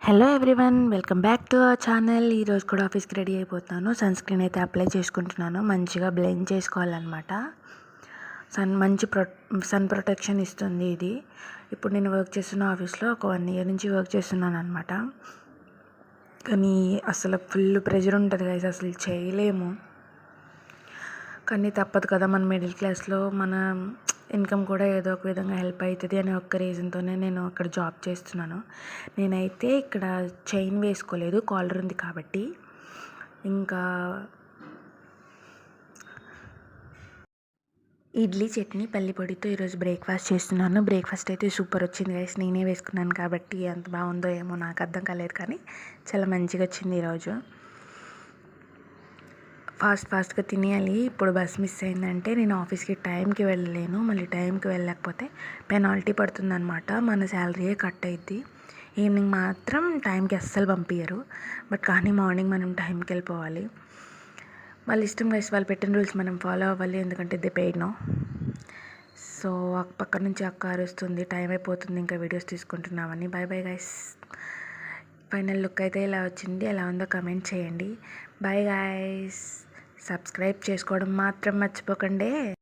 Hello everyone, welcome back to our channel. ఈరోజు కూడా ఆఫీస్కి రెడీ అయిపోతాను. సన్ స్క్రీన్ అయితే అప్లై చేసుకుంటున్నాను. మంచిగా బ్లెండ్ చేసుకోవాలన్నమాట. మంచి సన్ ప్రొటెక్షన్ ఇస్తుంది ఇది. ఇప్పుడు నేను వర్క్ చేస్తున్న ఆఫీస్లో ఒక 1 year నుంచి వర్క్ చేస్తున్నాను అనమాట. కానీ అసలు ఫుల్ ప్రెషర్ ఉంటుంది గైస్, అసలు చేయలేము. కానీ తప్పదు కదా, మన మిడిల్ క్లాస్లో మన ఇన్కమ్ కూడా ఏదో ఒక విధంగా హెల్ప్ అవుతుంది అనే ఒక్క రీజన్తోనే నేను అక్కడ జాబ్ చేస్తున్నాను. నేనైతే ఇక్కడ చైన్ వేసుకోలేదు, కాలర్ ఉంది కాబట్టి. ఇంకా ఇడ్లీ చట్నీ పల్లి పొడితో ఈరోజు బ్రేక్ఫాస్ట్ చేస్తున్నాను. బ్రేక్ఫాస్ట్ అయితే సూపర్ వచ్చింది గైస్. నేనే వేసుకున్నాను కాబట్టి ఎంత బాగుందో ఏమో నాకు అర్థం కాలేదు, కానీ చాలా మంచిగా వచ్చింది ఈరోజు. ఫాస్ట్గా తినేయాలి. ఇప్పుడు బస్ మిస్ అయిందంటే నేను ఆఫీస్కి టైంకి వెళ్ళలేను. మళ్ళీ టైంకి వెళ్ళలేకపోతే పెనాల్టీ పడుతుందన్నమాట. మన శాలరీయే కట్ అయ్యిద్ది. ఈవినింగ్ మాత్రం టైంకి అస్సలు పంపించరు, కానీ మార్నింగ్ మనం టైంకి వెళ్ళిపోవాలి. వాళ్ళ ఇష్టం గైస్, వాళ్ళు పెట్టిన రూల్స్ మనం ఫాలో అవ్వాలి, ఎందుకంటే దే పెయిడ్ నో. సో పక్క నుంచి అక్క అరుస్తుంది, టైం అయిపోతుంది, ఇంకా వీడియోస్ తీసుకుంటున్నామని. By bye guys. Final look అయితే ఇలా వచ్చింది. ఎలా ఉందో కమెంట్ చేయండి. Bye guys. సబ్స్క్రైబ్ చేసుకోవడం మాత్రం మర్చిపోకండి.